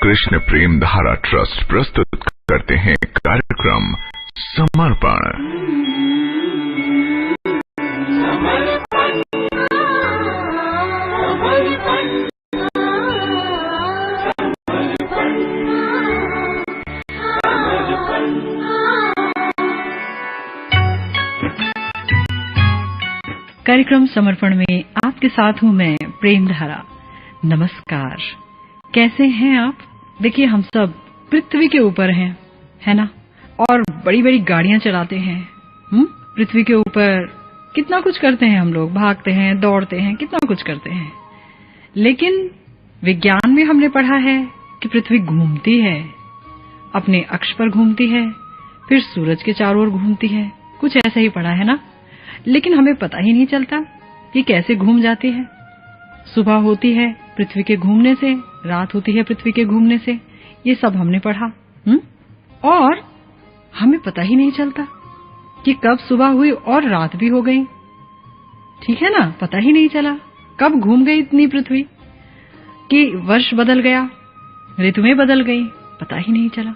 कृष्ण प्रेम धारा ट्रस्ट प्रस्तुत करते हैं कार्यक्रम समर्पण। कार्यक्रम समर्पण में आपके साथ हूं मैं प्रेम धारा। नमस्कार, कैसे हैं आप? देखिए, हम सब पृथ्वी के ऊपर हैं, है ना? और बड़ी बड़ी गाड़ियां चलाते हैं। पृथ्वी के ऊपर कितना कुछ करते हैं हम लोग, भागते हैं, दौड़ते हैं, कितना कुछ करते हैं। लेकिन विज्ञान में हमने पढ़ा है कि पृथ्वी घूमती है, अपने अक्ष पर घूमती है, फिर सूरज के चारों ओर घूमती है। कुछ ऐसा ही पढ़ा है ना? लेकिन हमें पता ही नहीं चलता कि कैसे घूम जाती है। सुबह होती है पृथ्वी के घूमने से, रात होती है पृथ्वी के घूमने से। ये सब हमने पढ़ा। और हमें पता ही नहीं चलता कि कब सुबह हुई और रात भी हो गई। ठीक है ना? पता ही नहीं चला कब घूम गई इतनी पृथ्वी कि वर्ष बदल गया, ऋतुएं बदल गई, पता ही नहीं चला।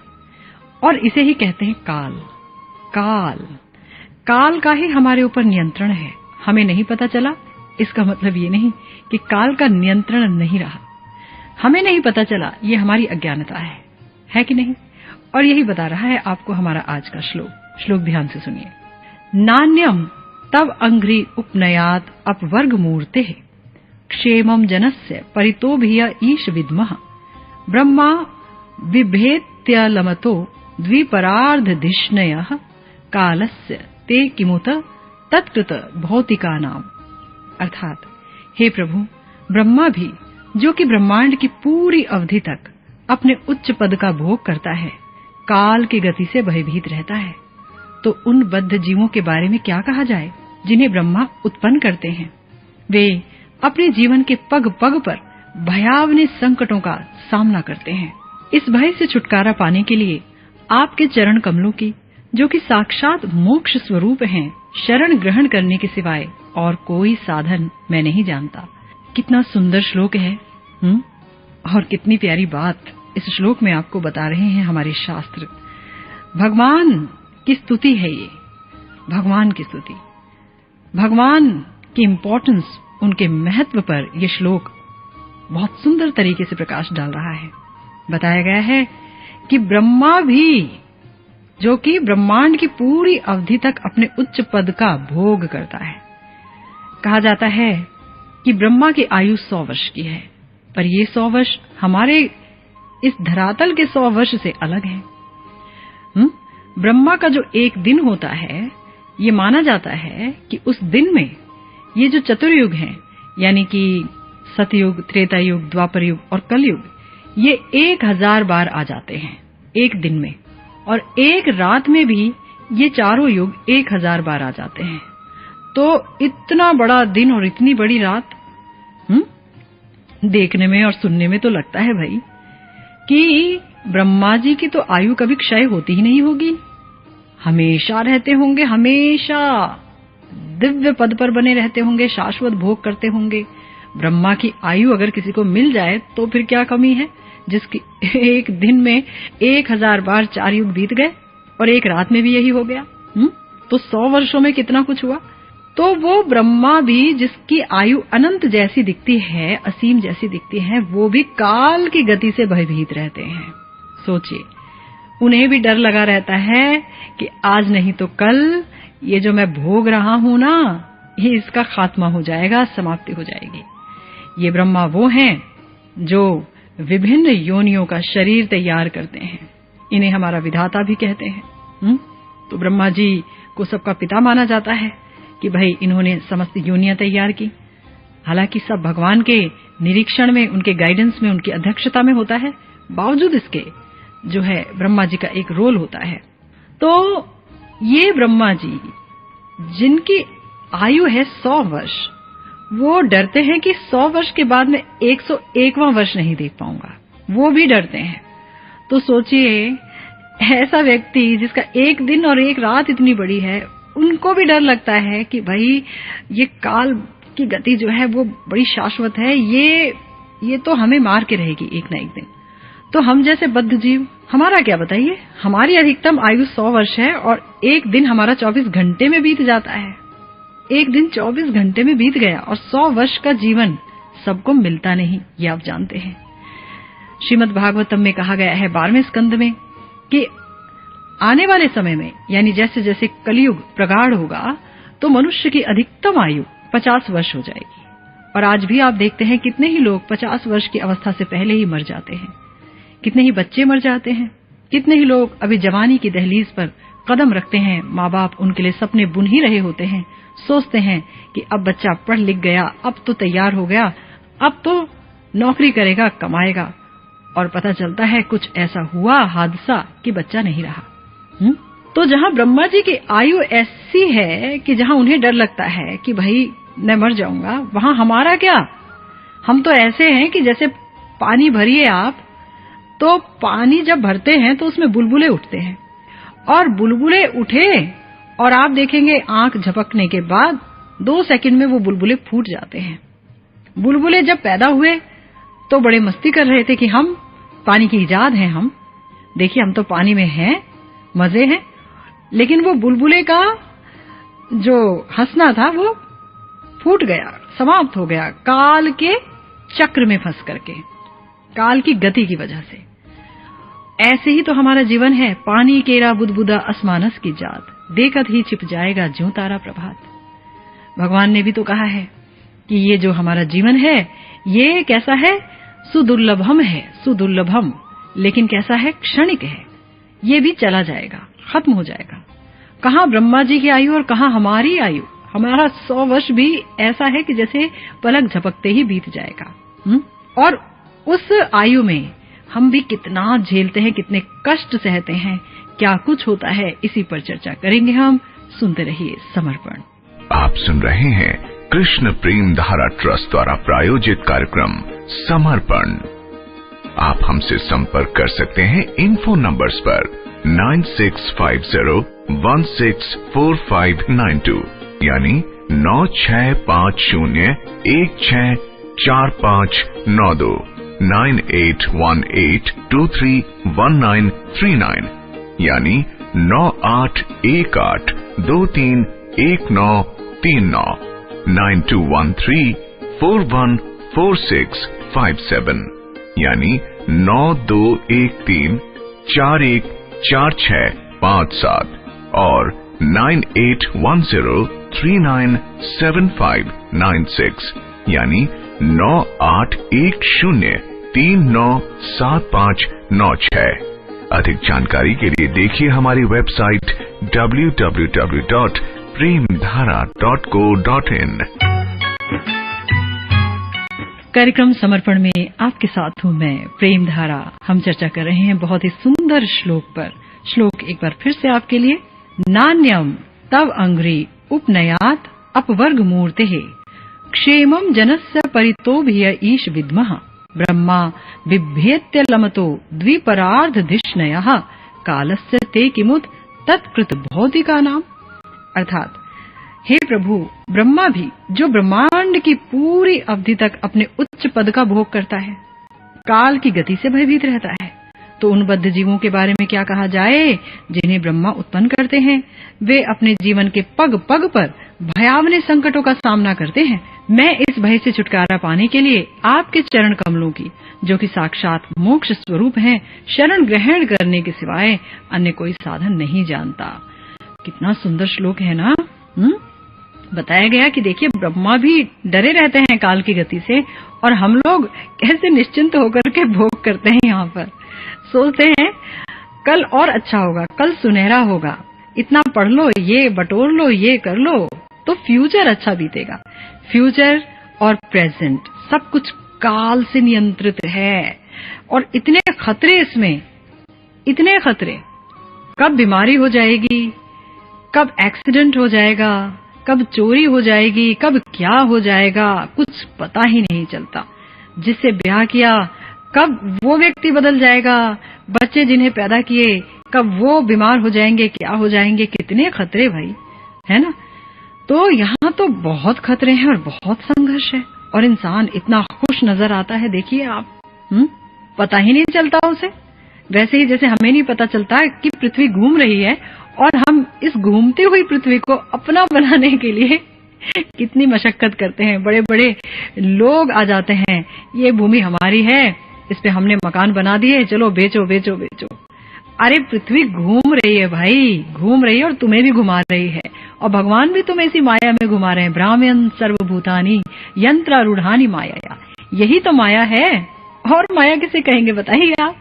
और इसे ही कहते हैं काल। काल काल का ही हमारे ऊपर नियंत्रण है। हमें नहीं पता चला, इसका मतलब ये नहीं कि काल का नियंत्रण नहीं रहा। हमें नहीं पता चला, ये हमारी अज्ञानता है कि नहीं? और यही बता रहा है आपको हमारा आज का श्लोक ध्यान से सुनिए। नान्यम तव अंघ्रि उपनयात अपवर्ग मूर्ते क्षेमम जनस्य परितोभिय ईश विद्मः ब्रह्मा बिभेत्यलमतो द्विपरार्धधिष्णयः कालस्य ते किमुत तत्कृत भौतिका नाम। अर्थात, हे प्रभु, ब्रह्मा भी, जो कि ब्रह्मांड की पूरी अवधि तक अपने उच्च पद का भोग करता है, काल की गति से भयभीत रहता है, तो उन बद्ध जीवों के बारे में क्या कहा जाए जिन्हें ब्रह्मा उत्पन्न करते हैं। वे अपने जीवन के पग पग पर भयावने संकटों का सामना करते हैं। इस भय से छुटकारा पाने के लिए आपके चरण कमलों की, जो कि साक्षात मोक्ष स्वरूप हैं, शरण ग्रहण करने के सिवाय और कोई साधन मैं नहीं जानता। कितना सुंदर श्लोक है। और कितनी प्यारी बात इस श्लोक में आपको बता रहे हैं हमारे शास्त्र। भगवान की स्तुति है ये, भगवान की स्तुति, भगवान की इम्पोर्टेंस, उनके महत्व पर यह श्लोक बहुत सुंदर तरीके से प्रकाश डाल रहा है। बताया गया है कि ब्रह्मा भी, जो कि ब्रह्मांड की पूरी अवधि तक अपने उच्च पद का भोग करता है। कहा जाता है कि ब्रह्मा की आयु 100 वर्ष की है, पर ये 100 वर्ष हमारे इस धरातल के 100 वर्ष से अलग है। ब्रह्मा का जो एक दिन होता है, ये माना जाता है कि उस दिन में ये जो चतुर्युग हैं, यानी कि सतयुग, त्रेता युग, द्वापर युग और कलयुग, ये 1000 बार आ जाते हैं एक दिन में। और एक रात में भी ये चारों युग 1000 बार आ जाते हैं। तो इतना बड़ा दिन और इतनी बड़ी रात, देखने में और सुनने में तो लगता है भाई कि ब्रह्मा जी की तो आयु कभी क्षय होती ही नहीं होगी, हमेशा रहते होंगे, हमेशा दिव्य पद पर बने रहते होंगे, शाश्वत भोग करते होंगे। ब्रह्मा की आयु अगर किसी को मिल जाए तो फिर क्या कमी है, जिसकी एक दिन में 1000 बार 4 युग बीत गए और एक रात में भी यही हो गया। तो 100 वर्षों में कितना कुछ हुआ। तो वो ब्रह्मा भी, जिसकी आयु अनंत जैसी दिखती है, असीम जैसी दिखती है, वो भी काल की गति से भयभीत रहते हैं। सोचिए, उन्हें भी डर लगा रहता है कि आज नहीं तो कल ये जो मैं भोग रहा हूं ना, ये इसका खात्मा हो जाएगा, समाप्ति हो जाएगी। ये ब्रह्मा वो हैं जो विभिन्न योनियों का शरीर तैयार करते हैं। इन्हें हमारा विधाता भी कहते हैं। तो ब्रह्मा जी को सबका पिता माना जाता है कि भाई इन्होंने समस्त योनियां तैयार की। हालांकि सब भगवान के निरीक्षण में, उनके गाइडेंस में, उनकी अध्यक्षता में होता है, बावजूद इसके जो है ब्रह्मा जी का एक रोल होता है। तो ये ब्रह्मा जी, जिनकी आयु है 100 वर्ष, वो डरते हैं कि 100 वर्ष के बाद मैं 101वां वर्ष नहीं देख पाऊंगा। वो भी डरते हैं। तो सोचिए, ऐसा व्यक्ति जिसका एक दिन और एक रात इतनी बड़ी है, उनको भी डर लगता है कि भाई ये काल की गति जो है वो बड़ी शाश्वत है, ये तो हमें मार के रहेगी एक ना एक दिन। तो हम जैसे बद्ध जीव, हमारा क्या बताइए? हमारी अधिकतम आयु 100 वर्ष है और एक दिन हमारा 24 घंटे में बीत जाता है। एक दिन 24 घंटे में बीत गया और 100 वर्ष का जीवन सबको मिलता नहीं, ये आप जानते हैं। श्रीमद् भागवतम में कहा गया है 12वें स्कंद में कि आने वाले समय में, यानी जैसे जैसे कलयुग प्रगाढ़ होगा, तो मनुष्य की अधिकतम आयु 50 वर्ष हो जाएगी। और आज भी आप देखते हैं कितने ही लोग 50 वर्ष की अवस्था से पहले ही मर जाते हैं, कितने ही बच्चे मर जाते हैं, कितने ही लोग अभी जवानी की दहलीज पर कदम रखते हैं। माँ बाप उनके लिए सपने बुन ही रहे होते हैं, सोचते हैं कि अब बच्चा पढ़ लिख गया, अब तो तैयार हो गया, अब तो नौकरी करेगा, कमाएगा, और पता चलता है कुछ ऐसा हुआ हादसा कि बच्चा नहीं रहा। तो जहाँ ब्रह्मा जी की आयु ऐसी है कि जहाँ उन्हें डर लगता है कि भाई मैं मर जाऊंगा, वहां हमारा क्या? हम तो ऐसे हैं कि जैसे पानी भरिए आप, तो पानी जब भरते हैं तो उसमें बुलबुले उठते हैं, और बुलबुले उठे और आप देखेंगे आंख झपकने के बाद 2 सेकंड में वो बुलबुले फूट जाते हैं। बुलबुले जब पैदा हुए तो बड़े मस्ती कर रहे थे कि हम पानी की इजाद हैं, हम देखिए हम तो पानी में हैं, मजे हैं। लेकिन वो बुलबुले का जो हंसना था वो फूट गया, समाप्त हो गया, काल के चक्र में फंस करके, काल की गति की वजह से। ऐसे ही तो हमारा जीवन है। पानी केरा बुदबुदा असमानस की जात, देखत ही छिप जाएगा ज्यों तारा प्रभात। भगवान ने भी तो कहा है कि ये जो हमारा जीवन है ये कैसा है? सुदुर्लभम है, सुदुर्लभम, लेकिन कैसा है? क्षणिक है। ये भी चला जाएगा, खत्म हो जाएगा। कहाँ ब्रह्मा जी की आयु और कहाँ हमारी आयु। हमारा 100 वर्ष भी ऐसा है कि जैसे पलक झपकते ही बीत जाएगा। और उस आयु में हम भी कितना झेलते हैं, कितने कष्ट सहते हैं, क्या कुछ होता है, इसी पर चर्चा करेंगे हम। सुनते रहिए समर्पण। आप सुन रहे हैं कृष्ण प्रेम धारा ट्रस्ट द्वारा प्रायोजित कार्यक्रम समर्पण। आप हमसे संपर्क कर सकते हैं इन्फो नंबर्स पर 9650164592 यानी 9650164592 9818231939 यानी 9818231939 9213414657 यानी 9213414657 और 9810397596 यानी 9810397596। अधिक जानकारी के लिए देखिए हमारी वेबसाइट www.premdhara.co.in। कार्यक्रम समर्पण में आपके साथ हूँ मैं प्रेम धारा। हम चर्चा कर रहे हैं बहुत ही सुंदर श्लोक पर। श्लोक एक बार फिर से आपके लिए। नान्यम तव अंग्री उपनयात अपवर्ग मूर्ते क्षेमम जनस्य परितोभिय ईश विद्मः ब्रह्मा बिभ्येत्य लमतो द्विपरार्ध धिष्णयः कालस्य ते किमुत तत्कृत भौतिका नाम। अर्थात हे प्रभु, ब्रह्मा भी जो ब्रह्मांड की पूरी अवधि तक अपने उच्च पद का भोग करता है, काल की गति से भयभीत रहता है, तो उन बद्ध जीवों के बारे में क्या कहा जाए जिन्हें ब्रह्मा उत्पन्न करते हैं। वे अपने जीवन के पग पग पर भयावने संकटों का सामना करते हैं। मैं इस भय से छुटकारा पाने के लिए आपके चरण कमलों की, जो कि साक्षात मोक्ष स्वरूप हैं, शरण ग्रहण करने के सिवाय अन्य कोई साधन नहीं जानता। कितना सुंदर श्लोक है ना। बताया गया कि देखिए ब्रह्मा भी डरे रहते हैं काल की गति से, और हम लोग कैसे निश्चिंत होकर के भोग करते हैं। यहाँ पर सोचते हैं कल और अच्छा होगा, कल सुनहरा होगा, इतना पढ़ लो, ये बटोर लो, ये कर लो, तो फ्यूचर अच्छा बीतेगा। फ्यूचर और प्रेजेंट सब कुछ काल से नियंत्रित है, और इतने खतरे इसमें, इतने खतरे। कब बीमारी हो जाएगी, कब एक्सीडेंट हो जाएगा, कब चोरी हो जाएगी, कब क्या हो जाएगा, कुछ पता ही नहीं चलता। जिससे ब्याह किया कब वो व्यक्ति बदल जाएगा, बच्चे जिन्हें पैदा किए कब वो बीमार हो जाएंगे, क्या हो जाएंगे। कितने खतरे भाई, है ना। तो यहाँ तो बहुत खतरे हैं और बहुत संघर्ष है, और इंसान इतना खुश नजर आता है। देखिए आप, पता ही नहीं चलता उसे। वैसे ही जैसे हमें नहीं पता चलता कि पृथ्वी घूम रही है और हम इस घूमती हुई पृथ्वी को अपना बनाने के लिए कितनी मशक्कत करते हैं। बड़े बड़े लोग आ जाते हैं, ये भूमि हमारी है, इस पे हमने मकान बना दिए, चलो बेचो बेचो बेचो। अरे पृथ्वी घूम रही है भाई, घूम रही है और तुम्हें भी घुमा रही है, और भगवान भी तुम्हें इसी माया में घुमा रहे हैं। ब्राह्मण सर्वभूतानि यंत्रारूढ़ानि माया, यही तो माया है। और माया किसे कहेंगे बताइए आप?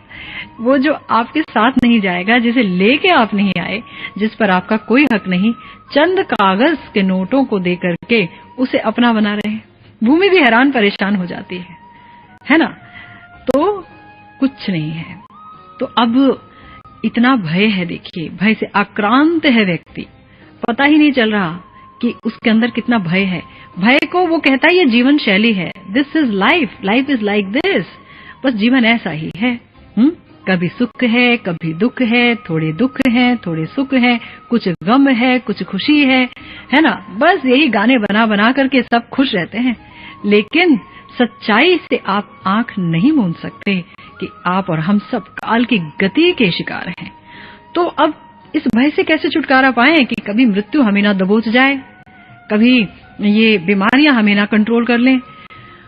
वो जो आपके साथ नहीं जाएगा, जिसे लेके आप नहीं आए, जिस पर आपका कोई हक नहीं, चंद कागज के नोटों को दे करके उसे अपना बना रहे हैं। भूमि भी हैरान परेशान हो जाती है ना? तो कुछ नहीं है। तो अब इतना भय है, देखिए भय से आक्रांत है व्यक्ति, पता ही नहीं चल रहा कि उसके अंदर कितना भय है। भय को वो कहता है ये जीवन शैली है, this is life, life is like this, बस जीवन ऐसा ही है। कभी सुख है, कभी दुख है, थोड़े दुख है, थोड़े सुख है, कुछ गम है, कुछ खुशी है ना? बस यही गाने बना बना करके सब खुश रहते हैं। लेकिन सच्चाई से आप आंख नहीं मूंद सकते कि आप और हम सब काल की गति के शिकार हैं। तो अब इस भय से कैसे छुटकारा पाएं कि कभी मृत्यु हमें ना दबोच जाए, कभी ये बीमारियां हमें ना कंट्रोल कर लें।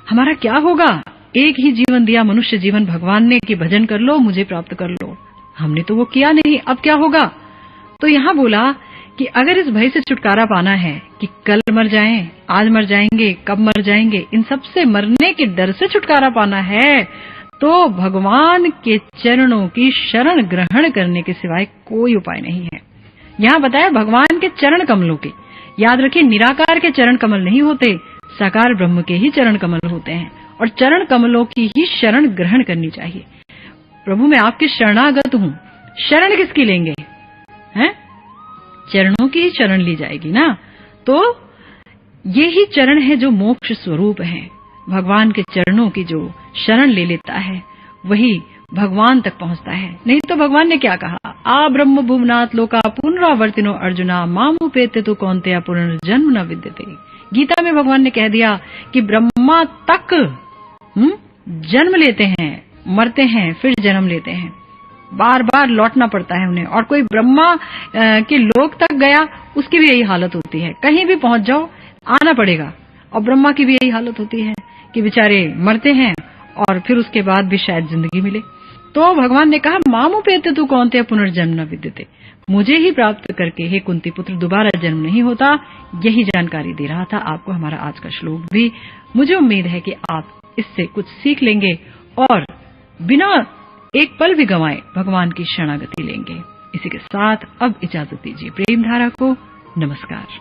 हमारा क्या होगा? एक ही जीवन दिया मनुष्य जीवन भगवान ने कि भजन कर लो, मुझे प्राप्त कर लो। हमने तो वो किया नहीं, अब क्या होगा? तो यहाँ बोला कि अगर इस भय से छुटकारा पाना है कि कल मर जाएं, आज मर जाएंगे, कब मर जाएंगे, इन सब से मरने के डर से छुटकारा पाना है, तो भगवान के चरणों की शरण ग्रहण करने के सिवाय कोई उपाय नहीं है। यहाँ बताया भगवान के चरण कमलों के। याद रखिए, निराकार के चरण कमल नहीं होते, साकार ब्रह्म के ही चरण कमल होते हैं, और चरण कमलों की ही शरण ग्रहण करनी चाहिए। प्रभु मैं आपके शरणागत हूँ, शरण किसकी लेंगे? हैं? चरणों की ही शरण ली जाएगी ना। तो ये ही चरण है जो मोक्ष स्वरूप है। भगवान के चरणों की जो शरण ले लेता है वही भगवान तक पहुंचता है। नहीं तो भगवान ने क्या कहा? आ ब्रह्म भुवनात् लोका पुनरावर्तिनो अर्जुना मामुपेत्य तु कौन्तेय पुनर्जन्म न विद्यते। गीता में भगवान ने कह दिया कि ब्रह्मा तक जन्म लेते हैं, मरते हैं, फिर जन्म लेते हैं, बार बार लौटना पड़ता है उन्हें। और कोई ब्रह्मा के लोक तक गया, उसकी भी यही हालत होती है, कहीं भी पहुंच जाओ आना पड़ेगा। और ब्रह्मा की भी यही हालत होती है कि बेचारे मरते हैं और फिर उसके बाद भी शायद जिंदगी मिले। तो भगवान ने कहा मामुपेत्य तु कौन्तेय पुनर्जन्म न विद्यते, मुझे ही प्राप्त करके हे कुंती पुत्र दोबारा जन्म नहीं होता। यही जानकारी दे रहा था आपको हमारा आज का श्लोक भी। मुझे उम्मीद है कि आप इससे कुछ सीख लेंगे और बिना एक पल भी गंवाए भगवान की शरणागति लेंगे। इसी के साथ अब इजाजत दीजिए प्रेम धारा को। नमस्कार।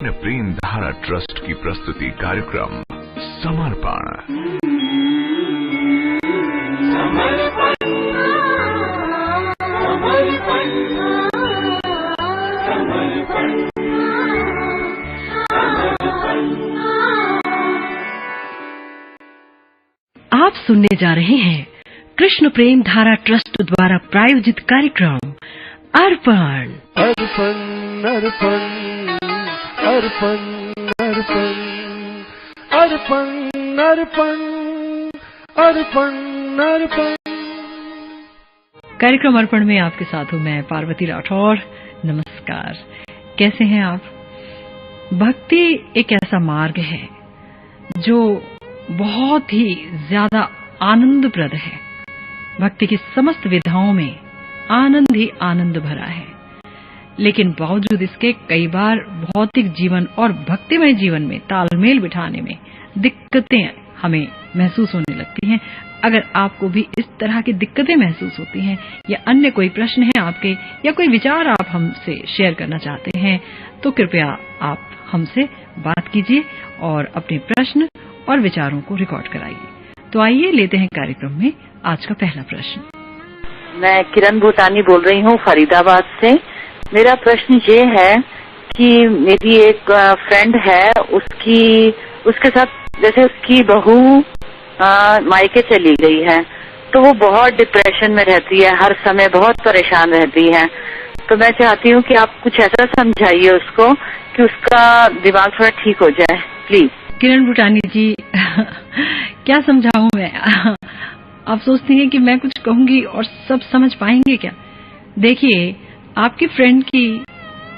प्रेम धारा ट्रस्ट की प्रस्तुति कार्यक्रम समर्पण। आप सुनने जा रहे हैं कृष्ण प्रेम धारा ट्रस्ट द्वारा प्रायोजित कार्यक्रम अर्पण। अर्पण अर्पण अर्पण अर्पण अर्पण अर्पण अर्पण अर्पण। कार्यक्रम अर्पण में आपके साथ हूं मैं पार्वती राठौर। नमस्कार, कैसे हैं आप? भक्ति एक ऐसा मार्ग है जो बहुत ही ज्यादा आनंदप्रद है। भक्ति की समस्त विधाओं में आनंद ही आनंद भरा है, लेकिन बावजूद इसके कई बार भौतिक जीवन और भक्तिमय जीवन में तालमेल बिठाने में दिक्कतें हमें महसूस होने लगती हैं। अगर आपको भी इस तरह की दिक्कतें महसूस होती हैं या अन्य कोई प्रश्न है आपके या कोई विचार आप हमसे शेयर करना चाहते हैं, तो कृपया आप हमसे बात कीजिए और अपने प्रश्न और विचारों को रिकॉर्ड कराइए। तो आइए लेते हैं कार्यक्रम में आज का पहला प्रश्न। मैं किरण भूटानी बोल रही हूँ फरीदाबाद से। मेरा प्रश्न ये है कि मेरी एक फ्रेंड है, उसके साथ जैसे उसकी बहू मायके चली गई है, तो वो बहुत डिप्रेशन में रहती है, हर समय बहुत परेशान रहती है। तो मैं चाहती हूँ कि आप कुछ ऐसा समझाइए उसको कि उसका दिमाग थोड़ा ठीक हो जाए, प्लीज। किरण भूटानी जी, क्या समझाऊं मैं? आप सोचती हैं कि मैं कुछ कहूंगी और सब समझ पाएंगे क्या? देखिए, आपकी फ्रेंड की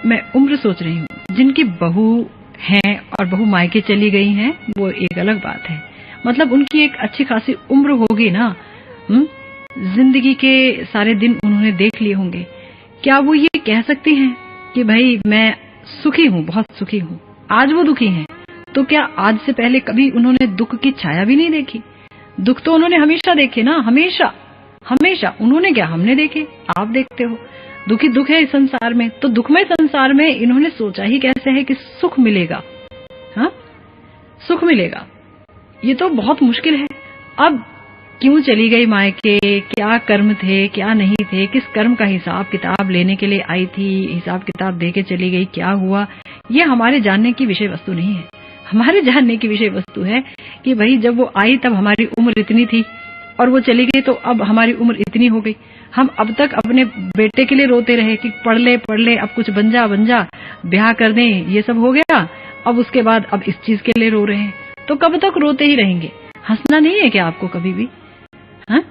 मैं उम्र सोच रही हूँ। जिनकी बहू हैं और बहू मायके चली गई हैं, वो एक अलग बात है। मतलब उनकी एक अच्छी खासी उम्र होगी ना, जिंदगी के सारे दिन उन्होंने देख लिए होंगे। क्या वो ये कह सकती हैं कि भाई मैं सुखी हूँ, बहुत सुखी हूँ? आज वो दुखी हैं, तो क्या आज से पहले कभी उन्होंने दुख की छाया भी नहीं देखी? दुख तो उन्होंने हमेशा देखे ना, हमेशा हमेशा। उन्होंने क्या, हमने देखे, आप देखते हो। दुखी दुख है इस संसार में, तो दुखमय संसार में इन्होंने सोचा ही कैसे है कि सुख मिलेगा? हाँ, सुख मिलेगा, ये तो बहुत मुश्किल है। अब क्यों चली गई मायके, क्या कर्म थे, क्या नहीं थे, किस कर्म का हिसाब किताब लेने के लिए आई थी, हिसाब किताब दे के चली गई, क्या हुआ, ये हमारे जानने की विषय वस्तु नहीं है। हमारे जानने की विषय वस्तु है कि भाई जब वो आई तब हमारी उम्र इतनी थी और वो चली गई तो अब हमारी उम्र इतनी हो गई। हम अब तक अपने बेटे के लिए रोते रहे कि पढ़ ले, अब कुछ बन जा, ब्याह कर दें, ये सब हो गया। अब उसके बाद अब इस चीज के लिए रो रहे हैं, तो कब तक रोते ही रहेंगे? हंसना नहीं है क्या आपको कभी भी? हाँ,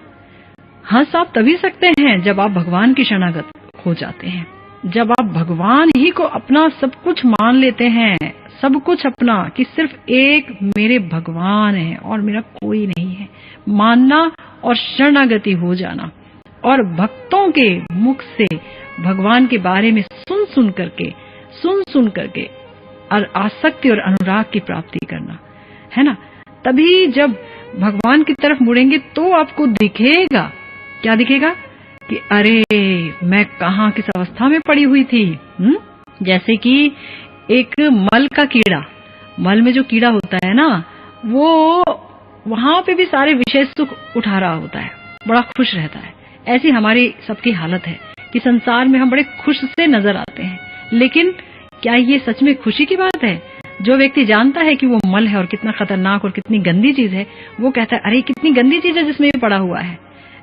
हंस आप तभी सकते हैं जब आप भगवान की शरणागत हो जाते हैं, जब आप भगवान ही को अपना सब कुछ मान लेते हैं, सब कुछ अपना, कि सिर्फ एक मेरे भगवान है और मेरा कोई नहीं है। मानना और शरणागति हो जाना और भक्तों के मुख से भगवान के बारे में सुन सुन करके और आसक्ति और अनुराग की प्राप्ति करना, है ना? तभी जब भगवान की तरफ मुड़ेंगे तो आपको दिखेगा, क्या दिखेगा कि अरे मैं कहाँ किस अवस्था में पड़ी हुई थी। जैसे कि एक मल का कीड़ा, मल में जो कीड़ा होता है ना, वो वहां पे भी सारे विषय सुख उठा रहा होता है, बड़ा खुश रहता है। ऐसी हमारी सबकी हालत है कि संसार में हम बड़े खुश से नजर आते हैं, लेकिन क्या ये सच में खुशी की बात है? जो व्यक्ति जानता है कि वो मल है और कितना खतरनाक और कितनी गंदी चीज है, वो कहता है अरे कितनी गंदी चीज है जिसमें ये पड़ा हुआ है।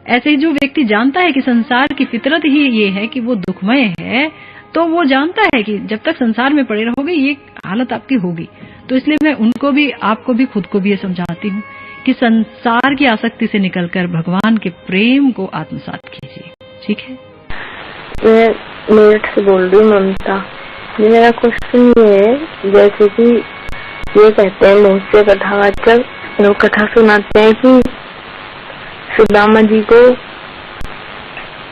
ऐसे ही जो व्यक्ति जानता है कि संसार की फितरत ही ये है कि वो दुखमय है, तो वो जानता है कि जब तक संसार में पड़े रहोगे ये हालत आपकी होगी। तो इसलिए मैं उनको भी, आपको भी, खुद को भी ये समझाती हूँ कि संसार की आसक्ति से निकलकर भगवान के प्रेम को आत्मसात कीजिए। ठीक है? मैं मेरठ से बोल रही हूँ, ममता। मेरा क्वेश्चन ये है, जैसे कि ये कहते हैं बहुत से कथावाचक लोग कथा सुनाते हैं कि सुदामा जी को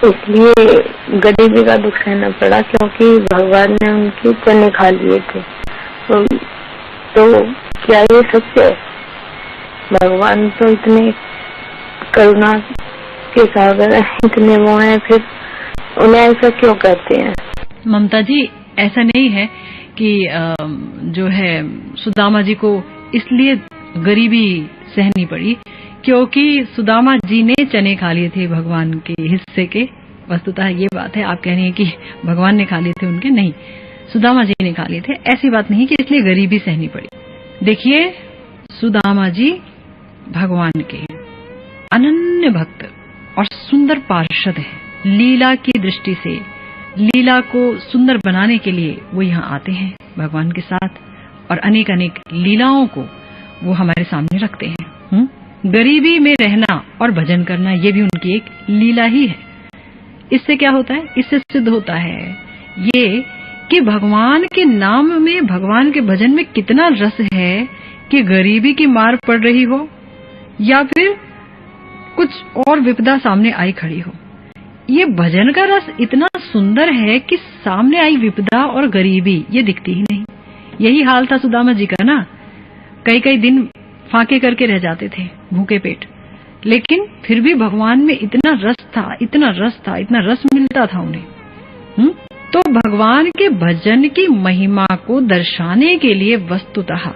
इसलिए गरीबी का दुख सहना पड़ा क्योंकि भगवान ने उनके चने खा लिए थे। तो क्या ये सच है? भगवान तो इतने करुणा के सागर हैं, इतने वो हैं, फिर उन्हें ऐसा क्यों कहते हैं? ममता जी, ऐसा नहीं है कि जो है सुदामा जी को इसलिए गरीबी सहनी पड़ी क्योंकि सुदामा जी ने चने खा लिए थे भगवान के हिस्से के। वस्तुतः ये बात है, आप कह रही हैं कि भगवान ने खा लिए थे उनके, नहीं, सुदामा जी ने खा लिए थे। ऐसी बात नहीं कि इसलिए गरीबी सहनी पड़ी। देखिए, सुदामा जी भगवान के अनन्य भक्त और सुंदर पार्षद हैं। लीला की दृष्टि से लीला को सुंदर बनाने के लिए वो यहाँ आते हैं भगवान के साथ और अनेक अनेक लीलाओं को वो हमारे सामने रखते हैं। गरीबी में रहना और भजन करना ये भी उनकी एक लीला ही है। इससे क्या होता है? इससे सिद्ध होता है ये कि भगवान के नाम में, भगवान के भजन में कितना रस है कि गरीबी की मार पड़ रही हो या फिर कुछ और विपदा सामने आई खड़ी हो, ये भजन का रस इतना सुंदर है कि सामने आई विपदा और गरीबी ये दिखती ही नहीं। यही हाल था सुदामा जी का ना, कई दिन फाके करके रह जाते थे भूखे पेट, लेकिन फिर भी भगवान में इतना रस था, इतना रस मिलता था उन्हें। तो भगवान के भजन की महिमा को दर्शाने के लिए वस्तुतः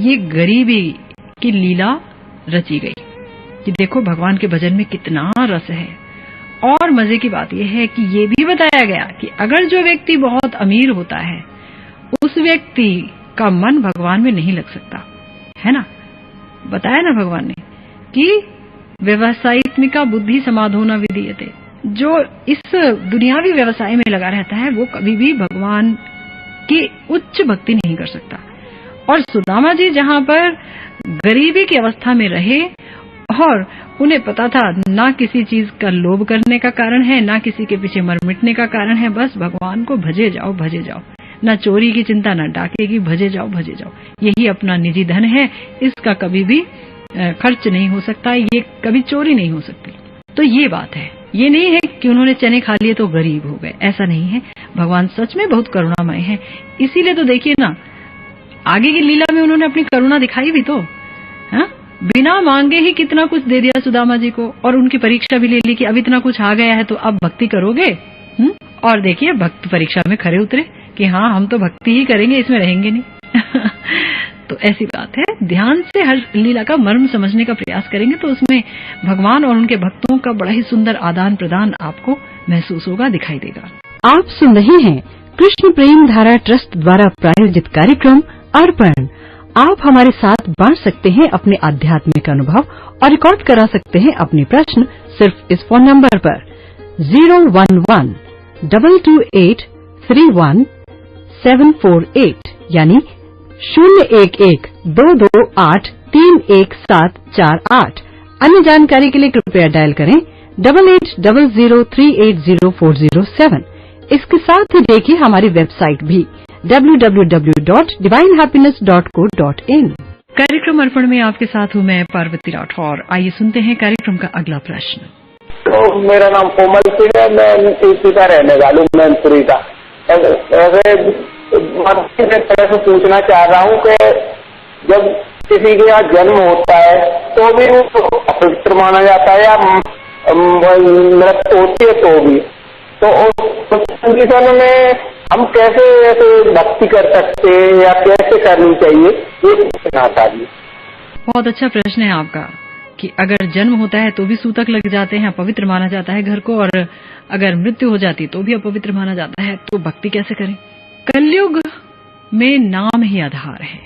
ये गरीबी की लीला रची गई कि देखो भगवान के भजन में कितना रस है। और मजे की बात यह है कि ये भी बताया गया कि अगर जो व्यक्ति बहुत अमीर होता है उस व्यक्ति का मन भगवान में नहीं लग सकता है ना। बताया ना भगवान ने कि व्यवसायित्मिका बुद्धि समाधो न विधीयते, जो इस दुनियावी व्यवसाय में लगा रहता है वो कभी भी भगवान की उच्च भक्ति नहीं कर सकता। और सुदामा जी जहां पर गरीबी की अवस्था में रहे और उन्हें पता था ना किसी चीज का लोभ करने का कारण है, ना किसी के पीछे मर मिटने का कारण है, बस भगवान को भजे जाओ, ना चोरी की चिंता, ना डाके की, भजे जाओ, यही अपना निजी धन है, इसका कभी भी खर्च नहीं हो सकता, ये कभी चोरी नहीं हो सकती। तो ये बात है, ये नहीं है कि उन्होंने चने खा लिए तो गरीब हो गए, ऐसा नहीं है। भगवान सच में बहुत करुणामय है, इसीलिए तो देखिए ना आगे की लीला में उन्होंने अपनी करुणा दिखाई भी तो, हाँ? बिना मांगे ही कितना कुछ दे दिया सुदामा जी को, और उनकी परीक्षा भी ले ली कि अब इतना कुछ आ गया है तो अब भक्ति करोगे। और देखिए भक्त परीक्षा में खरे उतरे कि हाँ हम तो भक्ति ही करेंगे, इसमें रहेंगे नहीं। तो ऐसी बात है, ध्यान से हर लीला का मर्म समझने का प्रयास करेंगे तो उसमें भगवान और उनके भक्तों का बड़ा ही सुंदर आदान प्रदान आपको महसूस होगा, दिखाई देगा। आप सुन रहे हैं कृष्ण प्रेम धारा ट्रस्ट द्वारा प्रायोजित कार्यक्रम अर्पण। आप हमारे साथ बांट सकते हैं अपने आध्यात्मिक अनुभव और रिकॉर्ड करा सकते हैं अपने प्रश्न सिर्फ इस फोन नंबर पर 011-228-31748 यानी 011-228-31748। अन्य जानकारी के लिए कृपया डायल करें 8800380407। इसके साथ ही देखिए हमारी वेबसाइट भी www.divinehappiness.co.in। कार्यक्रम अर्पण में आपके साथ हूँ मैं पार्वती राठौर। आइए सुनते हैं कार्यक्रम का अगला प्रश्न। तो मेरा नाम कोमल सिंह है, मैं टीसी का रहने वाला हूँ, मैनपुरी का। मैं तरह से पूछना चाह रहा हूँ कि जब किसी के यहाँ जन्म होता है तो भी वो अपवित्र माना जाता है या मृत्यु होती है तो भी, तो उस कंडीशन में हम कैसे भक्ति कर सकते हैं या कैसे करनी चाहिए, ये पूछना चाहिए। बहुत अच्छा प्रश्न है आपका कि अगर जन्म होता है तो भी सूतक लग जाते हैं, अपवित्र माना जाता है घर को, और अगर मृत्यु हो जाती तो भी अपवित्र माना जाता है, तो भक्ति कैसे करें। कलयुग में नाम ही आधार है,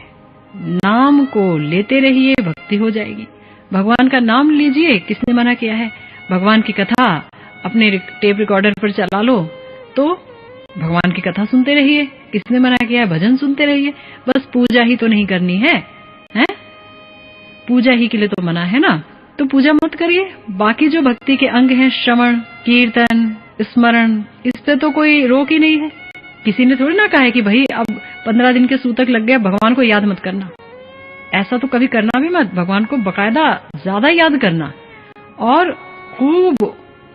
नाम को लेते रहिए भक्ति हो जाएगी। भगवान का नाम लीजिए, किसने मना किया है। भगवान की कथा अपने टेप रिकॉर्डर पर चला लो तो भगवान की कथा सुनते रहिए, किसने मना किया है। भजन सुनते रहिए, बस पूजा ही तो नहीं करनी है, हैं? पूजा ही के लिए तो मना है ना, तो पूजा मत करिए। बाकी जो भक्ति के अंग हैं, श्रवण, कीर्तन, स्मरण, इस पे तो कोई रोक ही नहीं है। किसी ने थोड़ी ना कहा है कि भाई अब 15 दिन के सूतक लग गया, भगवान को याद मत करना। ऐसा तो कभी करना भी मत, भगवान को बकायदा ज्यादा याद करना और खूब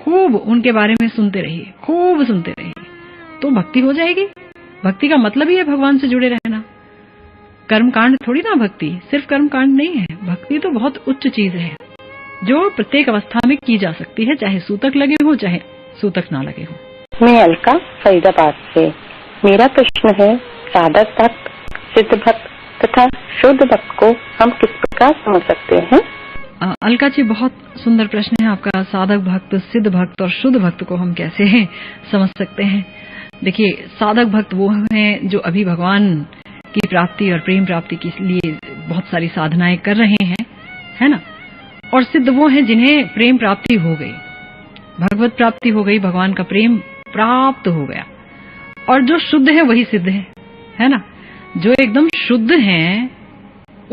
खूब उनके बारे में सुनते रहिए, खूब सुनते रहिए, तो भक्ति हो जाएगी। भक्ति का मतलब ही है भगवान से जुड़े रहना। कर्म कांड थोड़ी ना भक्ति, सिर्फ कर्म कांड नहीं है। भक्ति तो बहुत उच्च चीज है जो प्रत्येक अवस्था में की जा सकती है, चाहे सूतक लगे हो चाहे सूतक ना लगे हो। मैं अलका फरीदाबाद से। मेरा प्रश्न है, साधक भक्त, सिद्ध भक्त तथा शुद्ध भक्त को हम किस प्रकार समझ सकते हैं। अलका जी, बहुत सुंदर प्रश्न है आपका। साधक भक्त, सिद्ध भक्त और शुद्ध भक्त को हम कैसे समझ सकते हैं। देखिए, साधक भक्त वो हैं जो अभी भगवान की प्राप्ति और प्रेम प्राप्ति के लिए बहुत सारी साधनाएं कर रहे हैं, है ना। और सिद्ध वो हैं जिन्हें प्रेम प्राप्ति हो गई, भगवत प्राप्ति हो गई, भगवान का प्रेम प्राप्त हो गया। और जो शुद्ध है वही सिद्ध है ना। जो एकदम शुद्ध हैं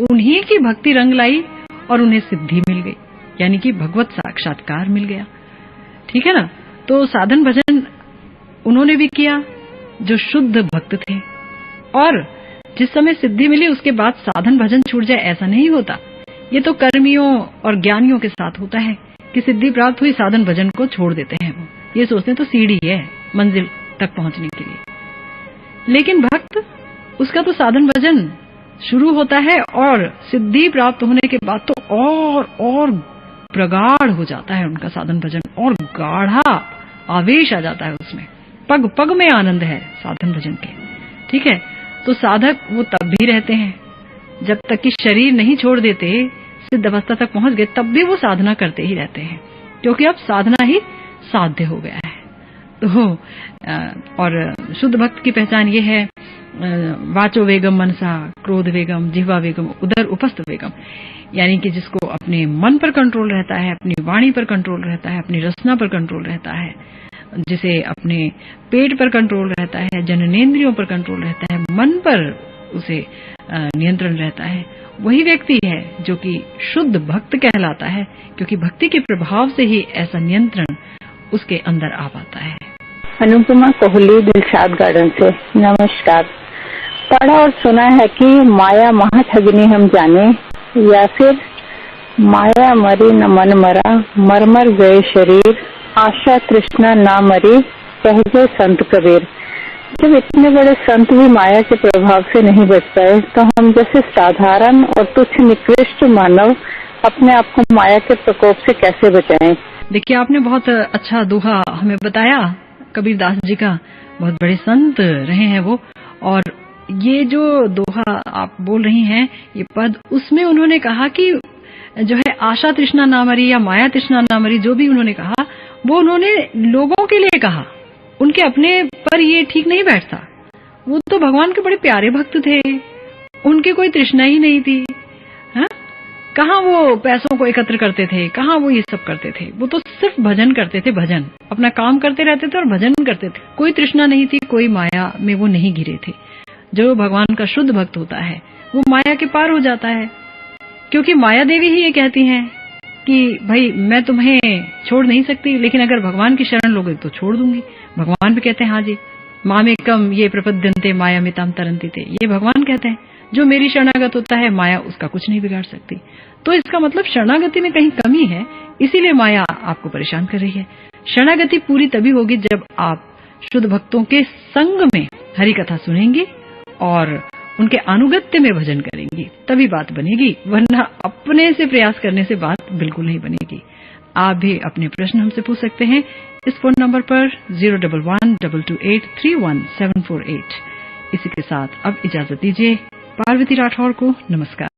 उन्हीं की भक्ति रंग लाई और उन्हें सिद्धि मिल गई, यानी कि भगवत साक्षात्कार मिल गया। ठीक है ना। तो साधन भजन उन्होंने भी किया जो शुद्ध भक्त थे, और जिस समय सिद्धि मिली उसके बाद साधन भजन छूट जाए ऐसा नहीं होता। ये तो कर्मियों और ज्ञानियों के साथ होता है कि सिद्धि प्राप्त हुई, साधन भजन को छोड़ देते हैं। वो ये सोचते हैं तो सीढ़ी है मंजिल तक पहुंचने के लिए। लेकिन भक्त, उसका तो साधन भजन शुरू होता है और सिद्धि प्राप्त होने के बाद तो और प्रगाढ़ हो जाता है उनका साधन भजन, और गाढ़ा आवेश आ जाता है उसमें। पग पग में आनंद है साधन भजन के। ठीक है। तो साधक वो तब भी रहते हैं जब तक कि शरीर नहीं छोड़ देते, सिद्ध अवस्था तक पहुंच गए, तब भी वो साधना करते ही रहते हैं, क्योंकि अब साधना ही साध्य हो गया है। तो और शुद्ध भक्त की पहचान ये है, वाचो वेगम मनसा, क्रोध वेगम, जिह्वा वेगम, उदर उपस्थ वेगम, यानी कि जिसको अपने मन पर कंट्रोल रहता है, अपनी वाणी पर कंट्रोल रहता है, अपनी रसना पर कंट्रोल रहता है, जिसे अपने पेट पर कंट्रोल रहता है, जननेंद्रियों पर कंट्रोल रहता है, मन पर उसे नियंत्रण रहता है, वही व्यक्ति है जो कि शुद्ध भक्त कहलाता है, क्योंकि भक्ति के प्रभाव से ही ऐसा नियंत्रण उसके अंदर आ पाता है। अनुपमा कोहली, दिलशाद गार्डन से। नमस्कार। पढ़ा और सुना है कि माया महाठगिनी हम जाने, या फिर माया मरी न मन मरा, मर मर गए शरीर, आशा तृष्णा ना मरी, कह गए संत कबीर। जब इतने बड़े संत भी माया के प्रभाव से नहीं बच पाए, तो हम जैसे साधारण और तुच्छ निकृष्ट मानव अपने आप को माया के प्रकोप से कैसे बचाएं? देखिए, आपने बहुत अच्छा दोहा हमें बताया, कबीरदास जी का। बहुत बड़े संत रहे हैं वो, और ये जो दोहा आप बोल रही हैं, ये पद, उसमें उन्होंने कहा कि जो है आशा तृष्णा ना मरी या माया तृष्णा ना मरी, जो भी उन्होंने कहा वो उन्होंने लोगों के लिए कहा, उनके अपने पर ये ठीक नहीं बैठता। वो तो भगवान के बड़े प्यारे भक्त थे, उनकी कोई तृष्णा ही नहीं थी। हाँ? कहाँ वो पैसों को एकत्र करते थे, कहाँ वो ये सब करते थे, वो तो सिर्फ भजन करते थे, भजन, अपना काम करते रहते थे और भजन करते थे। कोई तृष्णा नहीं थी, कोई माया में वो नहीं घिरे थे। जो भगवान का शुद्ध भक्त होता है वो माया के पार हो जाता है, क्योंकि माया देवी ही ये कहती हैं कि भाई मैं तुम्हें छोड़ नहीं सकती, लेकिन अगर भगवान की शरण लोगे तो छोड़ दूंगी। भगवान भी कहते हैं हाँ जी, मामेकम ये प्रपद्यन्ते माया मिताम तरन्ति ते, ये भगवान कहते हैं जो मेरी शरणागत होता है माया उसका कुछ नहीं बिगाड़ सकती। तो इसका मतलब शरणागति में कहीं कमी है, इसीलिए माया आपको परेशान कर रही है। शरणागति पूरी तभी होगी जब आप शुद्ध भक्तों के संग में हरि कथा सुनेंगी और उनके अनुगत्य में भजन करेंगी, तभी बात बनेगी, वरना अपने से प्रयास करने से बात बिल्कुल नहीं बनेगी। आप भी अपने प्रश्न हमसे पूछ सकते हैं इस फोन नंबर पर 011-228-31748। इसी के साथ अब इजाजत दीजिए पार्वती राठौर को। नमस्कार।